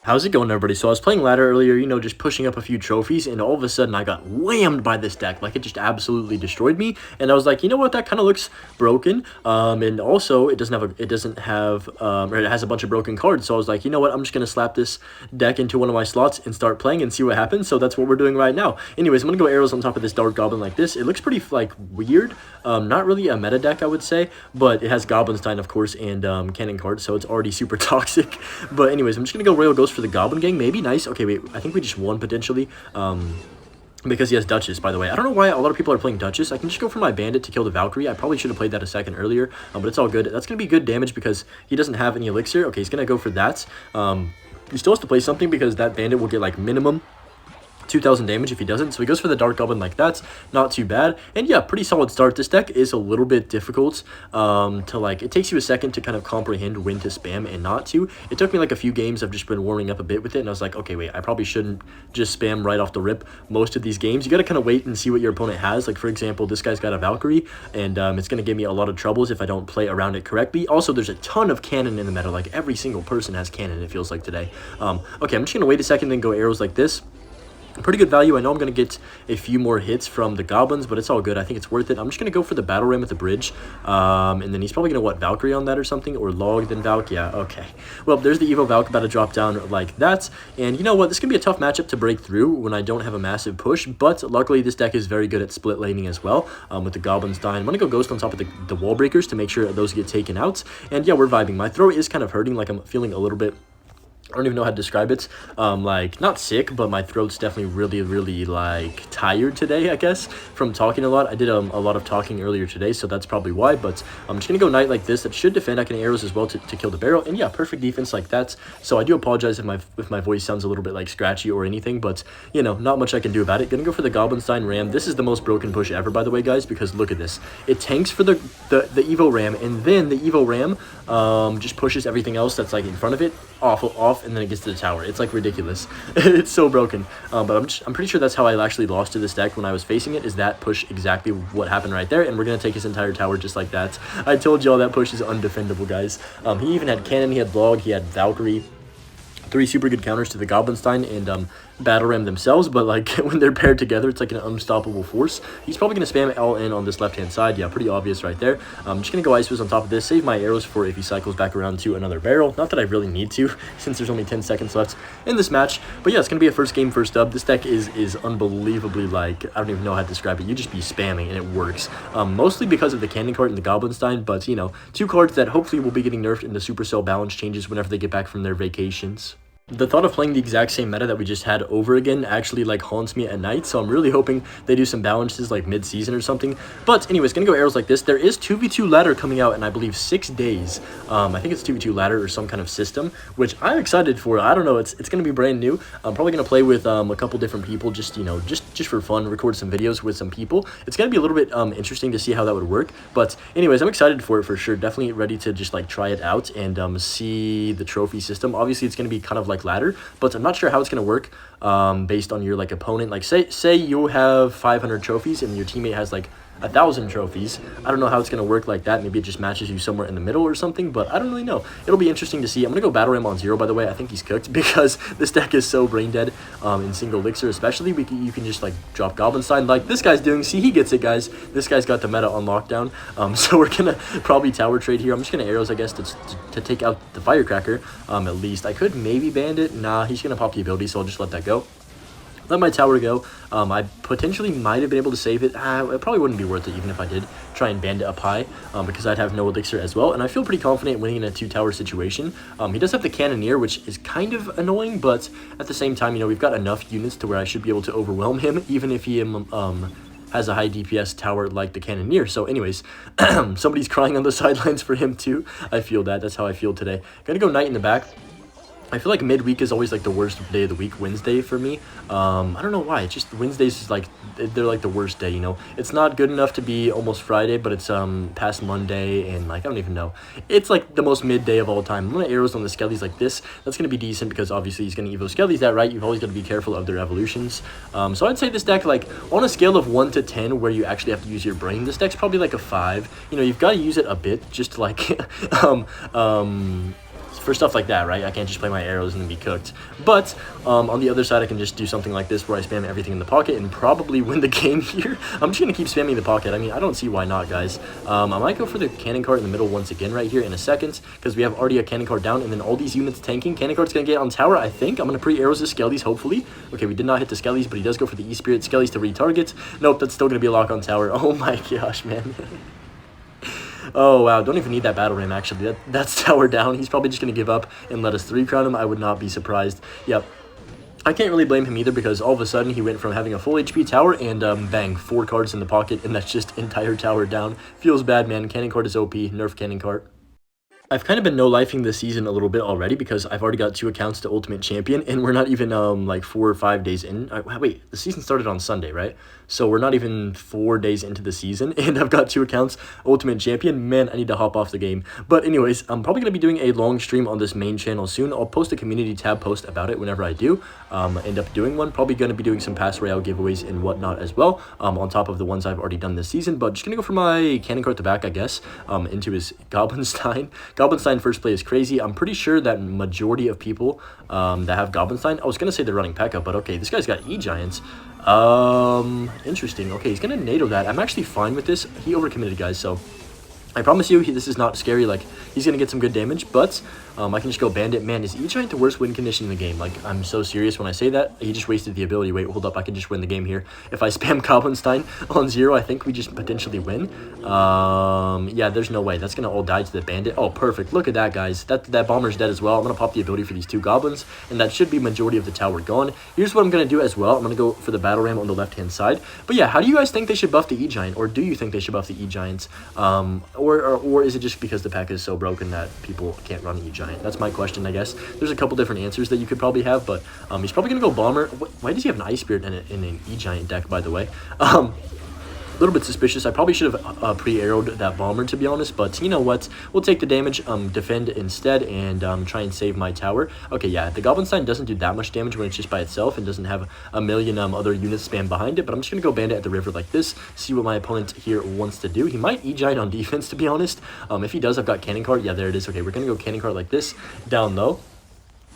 How's it going, everybody? So I was playing ladder earlier, just pushing up a few trophies, and all of a sudden I got whammed by this deck. Like, it just absolutely destroyed me. And I was like, you know what? That kind of looks broken. And also it has a bunch of broken cards. So I was like, you know what? I'm just gonna slap this deck into one of my slots and start playing and see what happens. So that's what we're doing right now. Anyways, I'm gonna go arrows on top of this Dark Goblin like this. It looks pretty like weird. Not really a meta deck, I would say, but it has Goblinstein, of course, and cannon cards, so it's already super toxic. But anyways, I'm just gonna go Royal Ghost for the Goblin Gang. Maybe nice. Okay, wait. I think we just won potentially. Because he has Duchess, by the way. I don't know why a lot of people are playing Duchess. I can just go for my Bandit to kill the Valkyrie. I probably should have played that a second earlier, but it's all good. That's going to be good damage because he doesn't have any elixir. Okay, he's going to go for that. He still has to play something because that Bandit will get, like, minimum 2,000 damage if he doesn't, so he goes for the Dark Goblin like that. Not too bad. And yeah, pretty solid start. This deck is a little bit difficult it takes you a second to kind of comprehend when to spam and not to. It took me like a few games. I've just been warming up a bit with it, and I was like, okay, wait, I probably shouldn't just spam right off the rip most of these games. You got to kind of wait and see what your opponent has. Like, for example, this guy's got a Valkyrie, and it's going to give me a lot of troubles if I don't play around it correctly. Also, there's a ton of cannon in the meta. Like, every single person has cannon, it feels like today. Okay, I'm just going to wait a second, then go arrows like this. Pretty good value. I know I'm going to get a few more hits from the goblins, but it's all good. I think it's worth it. I'm just going to go for the battle ram at the bridge. And then he's probably going to, Valkyrie on that or something? Or log, then Valk? Yeah, okay. Well, there's the Evo Valk about to drop down like that. And you know what? This can be a tough matchup to break through when I don't have a massive push. But luckily, this deck is very good at split laning as well with the Goblinstein. I'm going to go Ghost on top of the wall breakers to make sure those get taken out. And yeah, we're vibing. My throat is kind of hurting. Like, I'm feeling a little bit... I don't even know how to describe it. Like, not sick, but my throat's definitely really, like, tired today, I guess, from talking a lot. I did a lot of talking earlier today, so that's probably why, but I'm just going to go Knight like this. That should defend. I can arrows as well to kill the barrel, and yeah, perfect defense like that. So I do apologize if my voice sounds a little bit, like, scratchy or anything, but, you know, not much I can do about it. Gonna go for the Goblinstein Ram. This is the most broken push ever, by the way, guys, because look at this. It tanks for the Evo Ram, and then the Evo Ram just pushes everything else that's, like, in front of it off, and then it gets to the tower. It's like ridiculous. It's so broken. But I'm pretty sure that's how I actually lost to this deck when I was facing it, is that push exactly what happened right there, and we're gonna take his entire tower just like that. I told y'all that push is undefendable, guys. He even had cannon, he had log, he had Valkyrie. 3 super good counters to the Goblinstein and Battle Ram themselves, but like when they're paired together, it's like an unstoppable force. He's probably going to spam it all in on this left-hand side. Yeah, pretty obvious right there. I'm just going to go Ice Fizz on top of this, save my arrows for if he cycles back around to another barrel. Not that I really need to, since there's only 10 seconds left in this match. But yeah, it's going to be a first game, first dub. This deck is unbelievably, like, I don't even know how to describe it. You just be spamming, and it works. Mostly because of the Cannon card and the Goblinstein, but, you know, 2 cards that hopefully will be getting nerfed in the Supercell balance changes whenever they get back from their vacations. The thought of playing the exact same meta that we just had over again actually, like, haunts me at night, so I'm really hoping they do some balances, like, mid-season or something. But anyways, gonna go arrows like this. There is 2v2 ladder coming out in, I believe, 6 days. I think it's 2v2 ladder or some kind of system, which I'm excited for. I don't know, it's gonna be brand new. I'm probably gonna play with a couple different people, just, you know, just for fun, record some videos with some people. It's gonna be a little bit interesting to see how that would work. But anyways, I'm excited for it for sure. Definitely ready to just, like, try it out and see the trophy system. Obviously, it's gonna be kind of like ladder, but I'm not sure how it's going to work based on your, like, opponent. Like, say you have 500 trophies and your teammate has, like, 1,000 trophies. I don't know how it's going to work like that. Maybe it just matches you somewhere in the middle or something, but I don't really know. It'll be interesting to see. I'm going to go Battle Ram on 0, by the way. I think he's cooked because this deck is so brain dead in single elixir especially. You can just, like, drop Goblinstein like this guy's doing. See, he gets it, guys. This guy's got the meta on lockdown. So we're going to probably tower trade here. I'm just going to arrows, I guess, to take out the Firecracker at least. I could maybe Bandit. Nah, he's going to pop the ability, so I'll just let that go. Let my tower go. I potentially might have been able to save it. It probably wouldn't be worth it even if I did try and Bandit up high because I'd have no elixir as well. And I feel pretty confident winning in a 2-tower situation. He does have the Cannoneer, which is kind of annoying, but at the same time, you know, we've got enough units to where I should be able to overwhelm him, even if he has a high DPS tower like the Cannoneer. So anyways, somebody's crying on the sidelines for him too. I feel that. That's how I feel today. Gonna go Knight in the back. I feel like midweek is always, like, the worst day of the week, Wednesday for me. I don't know why. It's just Wednesdays is, like, they're, like, the worst day, you know. It's not good enough to be almost Friday, but it's past Monday, and, like, I don't even know. It's, like, the most midday of all time. I'm going to arrows on the Skellies like this. That's going to be decent because, obviously, he's going to Evo Skellies that, right? You've always got to be careful of their evolutions. So I'd say this deck, like, on a scale of 1 to 10 where you actually have to use your brain, this deck's probably, like, a 5. You know, you've got to use it a bit just to, like, for stuff like that, right? I can't just play my arrows and then be cooked. But on the other side, I can just do something like this where I spam everything in the pocket and probably win the game here. I'm just going to keep spamming the pocket. I mean, I don't see why not, guys. I might go for the cannon cart in the middle once again right here in a second because we have already a cannon cart down and then all these units tanking. Cannon cart's going to get on tower, I think. I'm going to pre-arrows the Skellies, hopefully. Okay, we did not hit the Skellies, but he does go for the E-Spirit Skellies to retarget. Nope, that's still going to be a lock on tower. Oh my gosh, man. Oh, wow. Don't even need that battle ram, actually. That's tower down. He's probably just going to give up and let us 3-crown him. I would not be surprised. Yep. I can't really blame him either because all of a sudden he went from having a full HP tower and bang, 4 cards in the pocket, and that's just entire tower down. Feels bad, man. Cannon cart is OP. Nerf cannon cart. I've kind of been no-lifing this season a little bit already because I've already got 2 accounts to Ultimate Champion, and we're not even, like, 4 or 5 days in. Wait, the season started on Sunday, right? So we're not even 4 days into the season, and I've got 2 accounts Ultimate Champion. Man, I need to hop off the game. But anyways, I'm probably going to be doing a long stream on this main channel soon. I'll post a community tab post about it whenever I do end up doing one. Probably going to be doing some Pass Royale giveaways and whatnot as well, on top of the ones I've already done this season. But just going to go for my cannon cart at the back, I guess, into his Goblinstein. Goblinstein first play is crazy. I'm pretty sure that majority of people that have Goblinstein, I was going to say they're running P.E.K.K.A, but okay, this guy's got E-Giants. Interesting. Okay, he's going to NATO that. I'm actually fine with this. He overcommitted, guys, so I promise you, this is not scary. Like, he's going to get some good damage, but I can just go Bandit. Man, is E-Giant the worst win condition in the game? Like, I'm so serious when I say that. He just wasted the ability. Wait, hold up. I can just win the game here. If I spam Goblinstein on 0, I think we just potentially win. Yeah, there's no way. That's going to all die to the Bandit. Oh, perfect. Look at that, guys. That Bomber's dead as well. I'm going to pop the ability for these 2 Goblins, and that should be majority of the tower gone. Here's what I'm going to do as well. I'm going to go for the Battle Ram on the left-hand side. But yeah, how do you guys think they should buff the E-Giant, or do you think they should buff the E-Giants? Or is it just because the pack is so broken that people can't run E-Giant? That's my question, I guess. There's a couple different answers that you could probably have, but he's probably going to go Bomber. Why does he have an Ice Spirit in an E-Giant deck, by the way? A little bit suspicious. I probably should have pre-arrowed that Bomber, to be honest, but you know what? We'll take the damage, defend instead, and try and save my tower. Okay, yeah, the Goblinstein doesn't do that much damage when it's just by itself and doesn't have a million other units spam behind it, but I'm just going to go Bandit at the river like this, see what my opponent here wants to do. He might E-Giant on defense, to be honest. If he does, I've got Cannon Cart. Yeah, there it is. Okay, we're going to go Cannon Cart like this, down low.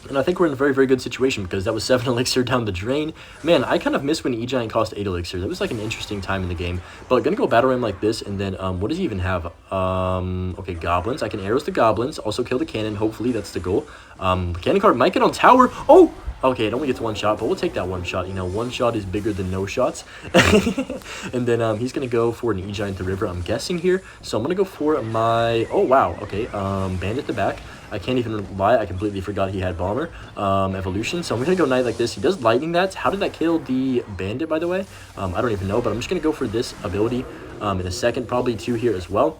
And I think we're in a very, very good situation because that was 7 elixir down the drain. Man, I kind of miss when E-Giant cost 8 elixir. That was like an interesting time in the game. But gonna go Battle Ram like this, and then what does he even have? Okay, Goblins. I can arrows the Goblins, also kill the Cannon. Hopefully, that's the goal. Cannon cart might get on tower. Oh! Okay, it only gets 1 shot, but we'll take that 1 shot. You know, 1 shot is bigger than no shots. And then he's going to go for an E-Giant the river, I'm guessing here. So I'm going to go for my... Oh, wow. Okay, Bandit the back. I can't even lie. I completely forgot he had Bomber evolution. So I'm going to go Knight like this. He does Lightning that. How did that kill the Bandit, by the way? I don't even know, but I'm just going to go for this ability in a second. Probably 2 here as well.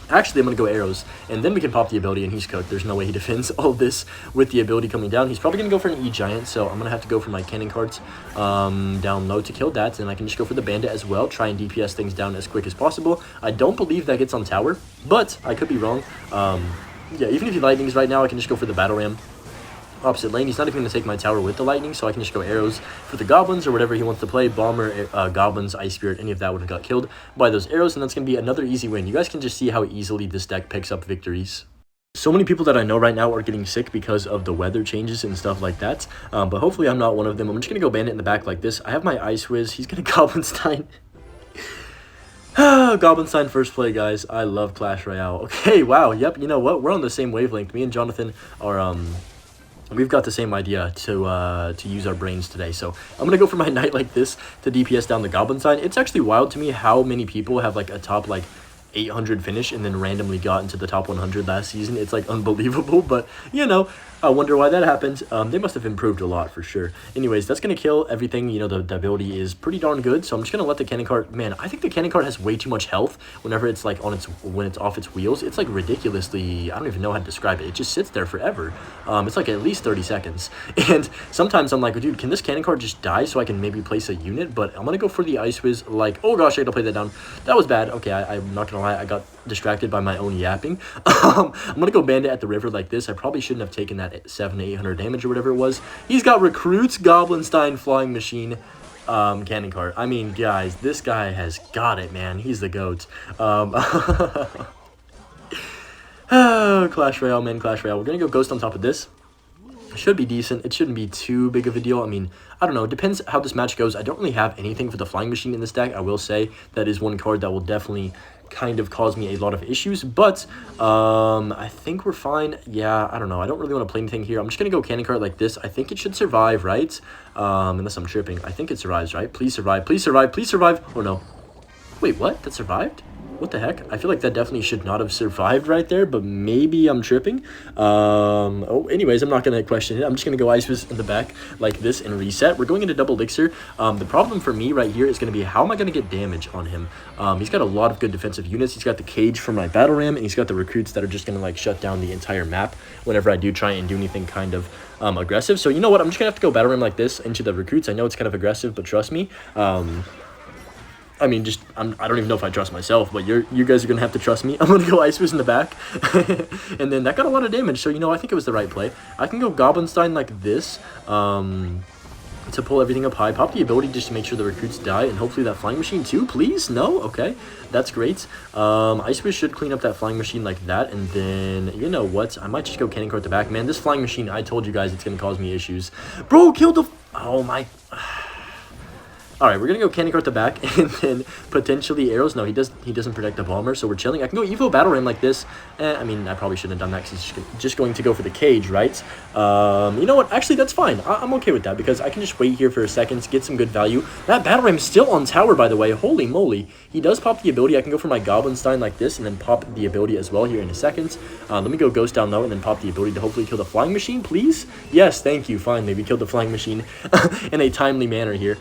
Actually, I'm going to go arrows, and then we can pop the ability, and he's cooked. There's no way he defends all of this with the ability coming down. He's probably going to go for an E-Giant, so I'm going to have to go for my cannon carts down low to kill that, and I can just go for the Bandit as well, try and DPS things down as quick as possible. I don't believe that gets on tower, but I could be wrong. Yeah, even if he Lightnings right now, I can just go for the Battle Ram. Opposite lane, he's not even going to take my tower with the Lightning, so I can just go arrows for the Goblins or whatever he wants to play. Bomber, Goblins, Ice Spirit, any of that would have got killed by those arrows, and that's going to be another easy win. You guys can just see how easily this deck picks up victories. So many people that I know right now are getting sick because of the weather changes and stuff like that, but hopefully I'm not one of them. I'm just going to go Bandit in the back like this. I have my Ice Whiz. He's going to Goblinstein. Goblinstein first play, guys. I love Clash Royale. Okay, wow. Yep, you know what? We're on the same wavelength. Me and Jonathan are... We've got the same idea to use our brains today. So I'm going to go for my Knight like this to DPS down the Goblinstein. It's actually wild to me how many people have like a top like 800 finish and then randomly got into the top 100 last season. It's like unbelievable, but you know, I wonder why that happened. They must have improved a lot for sure. Anyways, that's going to kill everything. You know, the ability is pretty darn good, so I'm just going to let the cannon cart... Man, I think the cannon cart has way too much health whenever it's like when it's off its wheels. It's like ridiculously... I don't even know how to describe it. It just sits there forever. It's like at least 30 seconds. And sometimes I'm like, dude, can this cannon cart just die so I can maybe place a unit? But I'm going to go for the Ice Whiz like... Oh gosh, I gotta play that down. That was bad. Okay, I'm not going to lie. I got distracted by my own yapping. I'm going to go Bandit at the river like this. I probably shouldn't have taken that 700 to 800 damage or whatever it was. He's got Recruits, Goblinstein, Flying Machine, cannon cart. I mean, guys, this guy has got it, man. He's the GOAT. Clash Royale, man, Clash Royale. We're gonna go Ghost on top of this. Should be decent. It shouldn't be too big of a deal. I mean, I don't know. It depends how this match goes. I don't really have anything for the Flying Machine in this deck. I will say that is one card that will definitely kind of cause me a lot of issues, but I think we're fine. Yeah, I don't know. I don't really want to play anything here. I'm just gonna go Cannon Cart like this. I think it should survive, right? Unless I'm tripping. I think it survives, right? Please survive. Please survive. Please survive. Oh no. Wait, what? That survived? What the heck? I feel like that definitely should not have survived right there, but maybe I'm tripping. Oh, anyways, I'm not going to question it. I'm just going to go Ice Fist in the back like this and reset. We're going into Double Elixir. The problem for me right here is going to be how am I going to get damage on him? He's got a lot of good defensive units. He's got the Cage for my Battle Ram, and he's got the Recruits that are just going to like shut down the entire map whenever I do try and do anything kind of aggressive. So you know what? I'm just going to have to go Battle Ram like this into the Recruits. I know it's kind of aggressive, but trust me. I mean, just, I don't even know if I trust myself, but you guys are going to have to trust me. I'm going to go Ice Fist in the back. And then that got a lot of damage, so, you know, I think it was the right play. I can go Goblinstein like this to pull everything up high. Pop the ability just to make sure the Recruits die, and hopefully that Flying Machine too, please? No? Okay, that's great. Ice Fist should clean up that Flying Machine like that, and then, you know what? I might just go Cannon Cart the back. Man, this Flying Machine, I told you guys it's going to cause me issues. Bro, killed the... Oh, my... Alright, we're going to go Cannon Cart the back, and then potentially arrows. No, he doesn't protect the Bomber, so we're chilling. I can go Evo Battle Ram like this. I mean, I probably shouldn't have done that because he's just going to go for the Cage, right? You know what? Actually, that's fine. I'm okay with that because I can just wait here for a second, get some good value. That Battle Ram is still on tower, by the way. Holy moly. He does pop the ability. I can go for my Goblinstein like this and then pop the ability as well here in a second. Let me go Ghost down low and then pop the ability to hopefully kill the Flying Machine, please? Yes, thank you. Finally, we killed the Flying Machine in a timely manner here.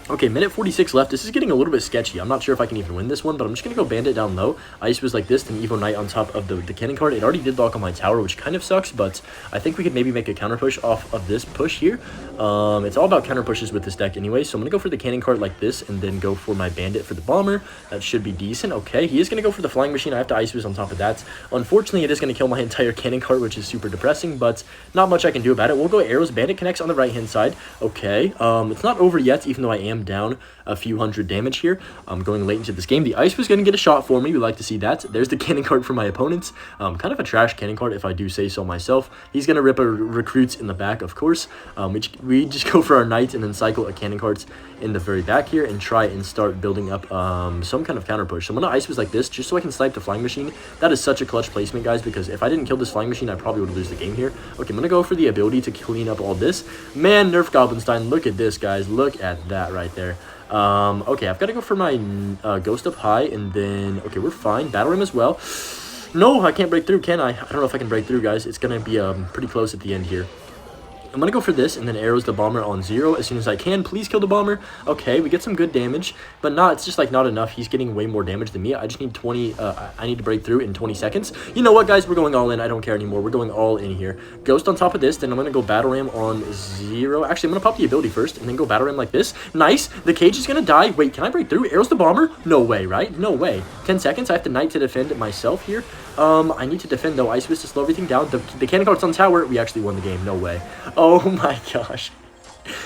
Okay, minute 46 left. This is getting a little bit sketchy. I'm not sure if I can even win this one, but I'm just going to go Bandit down low. Ice was like this, then Evo Knight on top of the Cannon Cart. It already did lock on my tower, which kind of sucks, but I think we could maybe make a counter push off of this push here. It's all about counter pushes with this deck anyway, so I'm going to go for the Cannon Cart like this, and then go for my Bandit for the Bomber. That should be decent. Okay, he is going to go for the Flying Machine. I have to Ice Fist on top of that. Unfortunately, it is going to kill my entire Cannon Cart, which is super depressing, but not much I can do about it. We'll go Arrows. Bandit connects on the right-hand side. Okay, it's not over yet, even though I am down a few hundred damage here. I'm going late into this game. The Ice was going to get a shot for me. We like to see that. There's the Cannon Cart for my opponents. Kind of a trash Cannon Cart, if I do say so myself. He's going to rip a Recruits in the back, of course. We just go for our Knight and then cycle a Cannon Cart in the very back here and try and start building up some kind of counter push. So I'm going to Ice was like this just so I can snipe the Flying Machine. That is such a clutch placement, guys, because if I didn't kill this Flying Machine, I probably would lose the game here. Okay, I'm going to go for the ability to clean up all this. Man, nerf Goblinstein. Look at this, guys. Look at that right there. Okay, I've got to go for my Ghost up high, and then, okay, we're fine. Battle Ram as well. No, I can't break through, can I? I don't know if I can break through, guys. It's going to be pretty close at the end here. I'm going to go for this, and then arrows the Bomber on 0 as soon as I can. Please kill the Bomber. Okay, we get some good damage, but it's just, like, not enough. He's getting way more damage than me. I just need 20, I need to break through in 20 seconds. You know what, guys? We're going all in. I don't care anymore. We're going all in here. Ghost on top of this, then I'm going to go Battle Ram on 0. Actually, I'm going to pop the ability first, and then go Battle Ram like this. Nice. The Cage is going to die. Wait, can I break through? Arrows the Bomber? No way, right? No way. 10 seconds. I have to Knight to defend myself here. I need to defend, though. Ice Fist to slow everything down. The Cannon Cart's on tower. We actually won the game. No way. Oh, my gosh.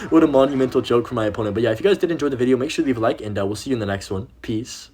What a monumental joke for my opponent. But yeah, if you guys did enjoy the video, make sure to leave a like, and we'll see you in the next one. Peace.